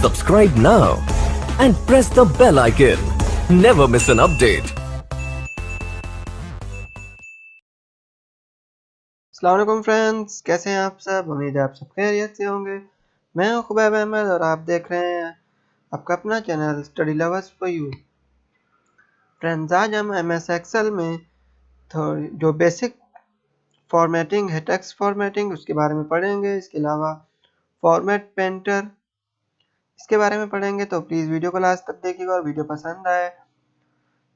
Subscribe now and press the bell icon. Never miss an update. अस्सलाम वालेकुम friends, कैसे हैं आप सब। उम्मीद है आप सब खैरियत से होंगे। मैं हूं खुबैब अहमद और आप देख रहे हैं आपका अपना channel study lovers for you. Friends, आज हम MS एक्सेल में जो बेसिक फॉर्मेटिंग है, टेक्स्ट फॉर्मेटिंग, उसके बारे में पढ़ेंगे। इसके अलावा फॉर्मेट पेंटर, इसके बारे में पढ़ेंगे। तो प्लीज़ वीडियो को लास्ट तक देखिएगा और वीडियो पसंद आए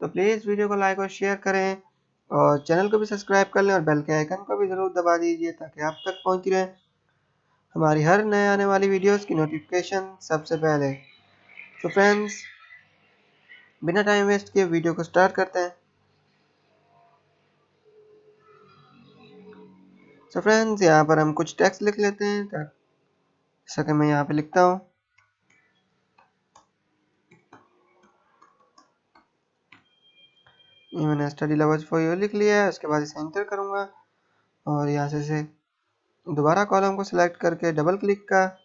तो प्लीज़ वीडियो को लाइक और शेयर करें और चैनल को भी सब्सक्राइब कर लें और बेल के आइकन को भी ज़रूर दबा दीजिए ताकि आप तक पहुंचती रहे हमारी हर नए आने वाली वीडियोस की नोटिफिकेशन सबसे पहले। तो फ्रेंड्स, बिना टाइम वेस्ट किए वीडियो को स्टार्ट करते हैं। तो फ्रेंड्स, यहाँ पर हम कुछ टेक्स्ट लिख लेते हैं। जैसा कि मैं यहाँ पे लिखता हूँ, ये मैंने स्टडी लवर्स फॉर यू लिख लिया है। उसके बाद इसे एंटर करूँगा और यहाँ से इसे दोबारा कॉलम को सिलेक्ट करके डबल क्लिक का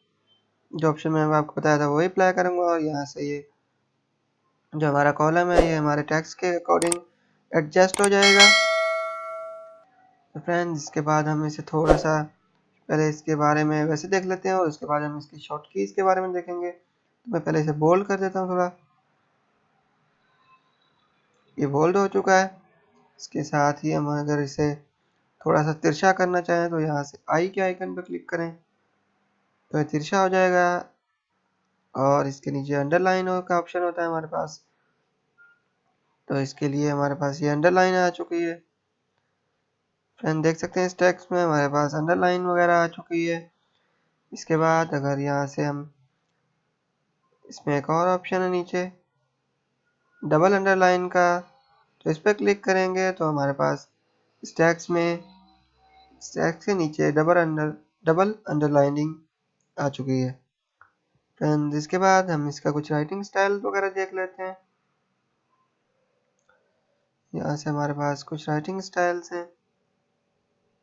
जो ऑप्शन मैंने आपको बताया था वही अप्लाई करूँगा और यहाँ से ये जो हमारा कॉलम है ये हमारे टेक्स्ट के अकॉर्डिंग एडजस्ट हो जाएगा। तो फ्रेंड्स, इसके बाद हम इसे थोड़ा सा पहले इसके बारे में वैसे देख लेते हैं और उसके बाद हम इसकी शॉर्ट कीज के बारे में देखेंगे। तो मैं पहले इसे बोल्ड कर देता हूँ थोड़ा। ये बोल्ड हो चुका है। इसके साथ ही हम अगर इसे थोड़ा सा तिरछा करना चाहें तो यहाँ से आई के आइकन पर क्लिक करें तो ये तिरछा हो जाएगा और इसके नीचे अंडरलाइन का ऑप्शन होता है हमारे पास। तो इसके लिए हमारे पास ये अंडरलाइन आ चुकी है। फ्रेंड, देख सकते हैं इस टेक्स्ट में हमारे पास अंडरलाइन वगैरह आ चुकी है। इसके बाद अगर यहाँ से हम इसमें एक और ऑप्शन है नीचे डबल अंडरलाइन का, तो इस पर क्लिक करेंगे तो हमारे पास इस टेक्स्ट के नीचे डबल अंडरलाइनिंग आ चुकी है। फ्रेंड्स, इसके बाद हम इसका कुछ राइटिंग स्टाइल वगैरह देख लेते हैं। यहाँ से हमारे पास कुछ राइटिंग स्टाइल्स हैं,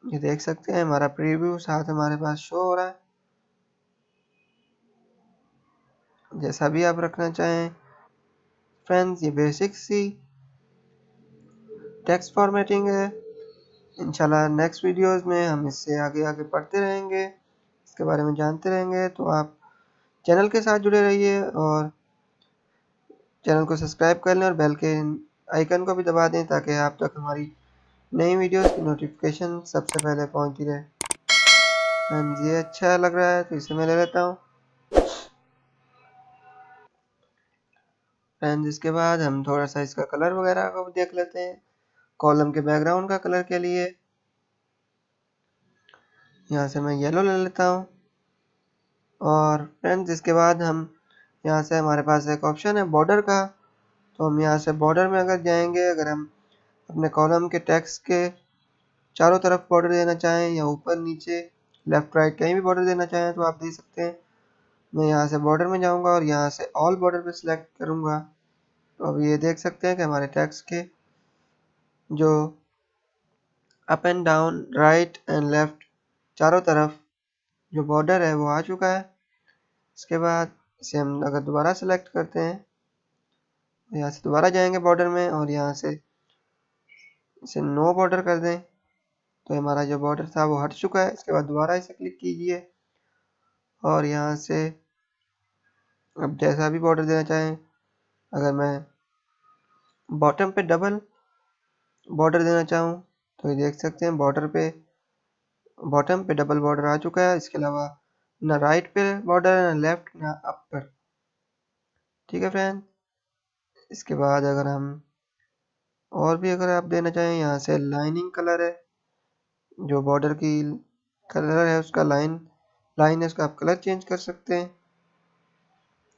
ये देख सकते हैं। हमारा प्रीव्यू साथ हमारे पास शो हो रहा है, जैसा भी आप रखना चाहें। फ्रेंड्स, ये बेसिक सी टेक्स्ट फॉर्मेटिंग है। इंशाल्लाह नेक्स्ट वीडियोस में हम इससे आगे आगे पढ़ते रहेंगे, इसके बारे में जानते रहेंगे। तो आप चैनल के साथ जुड़े रहिए और चैनल को सब्सक्राइब कर लें और बेल के आइकन को भी दबा दें ताकि आप तक हमारी नई वीडियोस की नोटिफिकेशन सबसे पहले पहुंचती रहे। फ्रेंड्स, ये अच्छा लग रहा है तो इसे मैं ले लेता हूँ। फ्रेंड्स, इसके बाद हम थोड़ा सा इसका कलर वगैरह को भी देख लेते हैं। कॉलम के बैकग्राउंड का कलर के लिए यहाँ से मैं येलो ले लेता हूँ। और फ्रेंड्स, इसके बाद हम यहाँ से हमारे पास एक ऑप्शन है बॉर्डर का, तो हम यहाँ से बॉर्डर में अगर जाएंगे, अगर हम अपने कॉलम के टेक्स्ट के चारों तरफ बॉर्डर देना चाहें या ऊपर नीचे लेफ्ट राइट कहीं भी बॉर्डर देना चाहें तो आप दे सकते हैं। मैं यहाँ से बॉर्डर में जाऊँगा और यहाँ से ऑल बॉर्डर पे सिलेक्ट करूँगा। तो अब ये देख सकते हैं कि हमारे टेक्स्ट के जो up and down, right and left, चारों तरफ जो बॉर्डर है वो आ चुका है। इसके बाद इसे हम अगर दोबारा सेलेक्ट करते हैं, यहाँ से दोबारा जाएंगे बॉर्डर में और यहाँ से इसे नो बॉर्डर कर दें तो हमारा जो बॉर्डर था वो हट चुका है। इसके बाद दोबारा इसे क्लिक कीजिए और यहाँ से अब जैसा भी बॉर्डर देना चाहें, अगर मैं बॉटम पे डबल बॉर्डर देना चाहूँ तो ये देख सकते हैं बॉटम पे डबल बॉर्डर आ चुका है। इसके अलावा ना राइट पे बॉर्डर है, ना लेफ्ट, ना अप पर। ठीक है फ्रेंड, इसके बाद अगर हम और भी अगर आप देना चाहें, यहाँ से लाइनिंग कलर है, जो बॉर्डर की कलर है उसका लाइन है उसका आप कलर चेंज कर सकते हैं।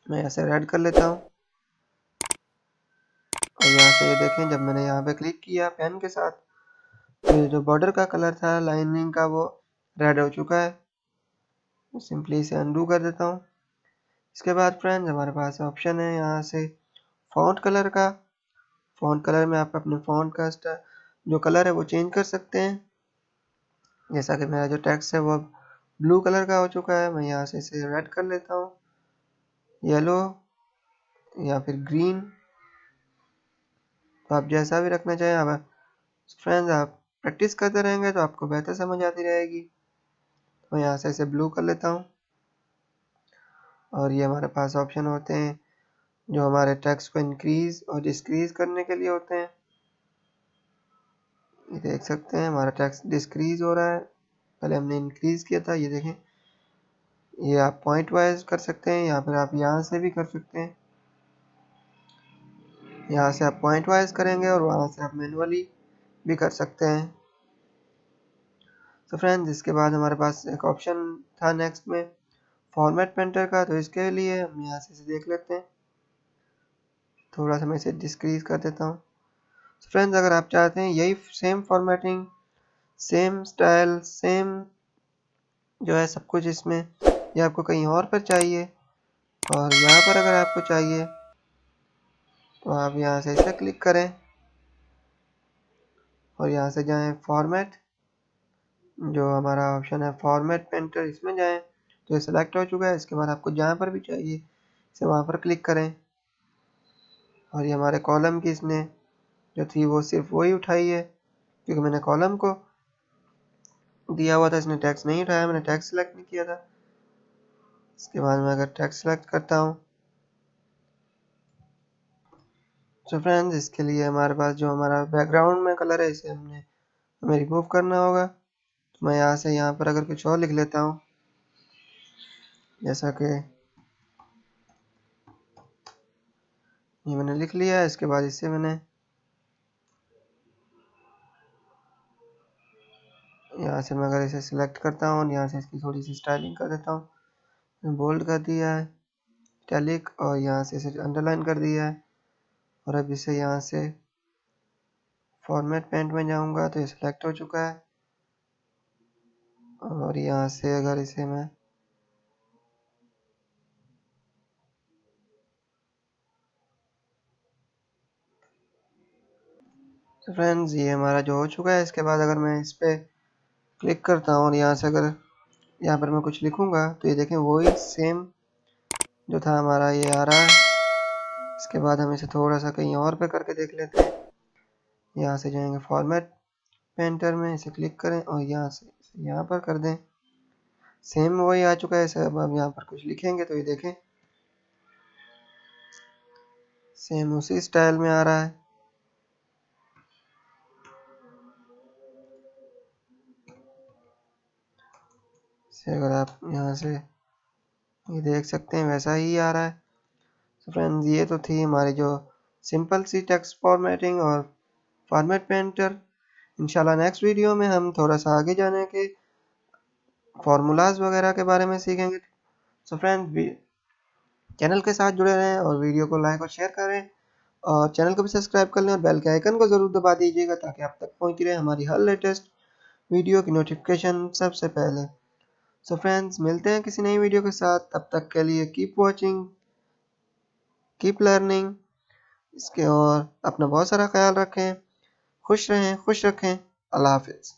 मैं यहाँ से रेड कर लेता हूँ और यहाँ से ये देखें जब मैंने यहाँ पे क्लिक किया पेन के साथ तो ये जो बॉर्डर का कलर था लाइनिंग का वो रेड हो चुका है। सिंपली इसे अनडू कर देता हूँ। इसके बाद फ्रेंड्स, हमारे पास ऑप्शन है यहाँ से फॉन्ट कलर का। फॉन्ट कलर में आप अपने फॉन्ट का जो कलर है वो चेंज कर सकते हैं। जैसा कि मेरा जो टेक्स्ट है वो ब्लू कलर का हो चुका है, मैं यहाँ से इसे रेड कर लेता हूँ येलो या फिर ग्रीन, तो आप जैसा भी रखना चाहें। अब फ्रेंड्स आप प्रैक्टिस करते रहेंगे तो आपको बेहतर समझ आती रहेगी। तो यहाँ से इसे ब्लू कर लेता हूँ। और ये हमारे पास ऑप्शन होते हैं जो हमारे टेक्स्ट को इंक्रीज और डिक्रीज करने के लिए होते हैं। ये देख सकते हैं हमारा टेक्स्ट डिक्रीज हो रहा है, पहले हमने इंक्रीज किया था। ये देखें, ये आप पॉइंट वाइज कर सकते हैं या फिर आप यहाँ से भी कर सकते हैं। यहाँ से आप पॉइंट वाइज करेंगे और वहाँ से आप मैनुअली भी कर सकते हैं। तो फ्रेंड्स इसके बाद हमारे पास एक ऑप्शन था नेक्स्ट में फॉर्मेट पेंटर का, तो इसके लिए हम यहाँ से इसे देख लेते हैं। थोड़ा सा मैं इसे डिक्रीज कर देता हूँ। तो फ्रेंड्स अगर आप चाहते हैं यही same formatting, same style, same जो है सब कुछ इसमें, ये आपको कहीं और पर चाहिए और यहाँ पर अगर आपको चाहिए तो आप यहाँ से इसे क्लिक करें और यहाँ से जाएं फॉर्मेट, जो हमारा ऑप्शन है फॉर्मेट पेंटर, इसमें जाएं। तो ये सिलेक्ट हो चुका है। इसके बाद आपको जहाँ पर भी चाहिए इसे वहाँ पर क्लिक करें और ये हमारे कॉलम की इसने जो थी वो सिर्फ वही उठाई है, क्योंकि मैंने कॉलम को दिया हुआ था, इसने टेक्स्ट नहीं उठाया, मैंने टेक्स्ट सेलेक्ट नहीं किया था। इसके बाद मैं अगर टेक्स्ट सेलेक्ट करता हूँ तो फ्रेंड्स इसके लिए हमारे पास जो हमारा बैकग्राउंड में कलर है इसे हमें रिमूव करना होगा। तो मैं यहाँ से यहाँ पर अगर कुछ और लिख लेता हूँ, जैसा कि ये मैंने लिख लिया है। इसके बाद इससे मैंने यहाँ से मैं अगर इसे सिलेक्ट करता हूँ और यहाँ से इसकी थोड़ी सी स्टाइलिंग कर देता हूँ, बोल्ड कर दिया है, इटैलिक, और यहाँ से इसे अंडरलाइन कर दिया है। और अब इसे यहाँ से फॉर्मेट पेंट में जाऊँगा तो ये सिलेक्ट हो चुका है। और यहाँ से अगर इसे मैं तो फ्रेंड्स ये हमारा जो हो चुका है। इसके बाद अगर मैं इस पर क्लिक करता हूँ और यहाँ से अगर यहाँ पर मैं कुछ लिखूँगा तो ये देखें वही सेम जो था हमारा ये आ रहा है। इसके बाद हम इसे थोड़ा सा कहीं और पे करके देख लेते हैं। यहाँ से जाएंगे फॉर्मेट पेंटर में, इसे क्लिक करें और यहाँ से इसे यहाँ पर कर दें। सेम वही आ चुका है। इसे अब हम यहाँ पर कुछ लिखेंगे तो ये देखें सेम उसी स्टाइल में आ रहा है। इसे अगर आप यहाँ से ये देख सकते हैं वैसा ही आ रहा है। तो फ्रेंड्स ये तो थी हमारी जो सिंपल सी टेक्स्ट फॉर्मेटिंग और फॉर्मेट पेंटर। इंशाल्लाह नेक्स्ट वीडियो में हम थोड़ा सा आगे जाने के फार्मूलाज वगैरह के बारे में सीखेंगे। सो फ्रेंड्स चैनल के साथ जुड़े रहें और वीडियो को लाइक और शेयर करें और चैनल को भी सब्सक्राइब कर लें और बेल के आइकन को ज़रूर दबा दीजिएगा ताकि आप तक पहुंचती रहे हमारी हर लेटेस्ट वीडियो की नोटिफिकेशन सबसे पहले। सो फ्रेंड्स मिलते हैं किसी नई वीडियो के साथ, तब तक के लिए कीप वॉचिंग, कीप लर्निंग। इसके और अपना बहुत सारा ख्याल रखें, खुश रहें, खुश रखें। अल्लाह हाफिज़।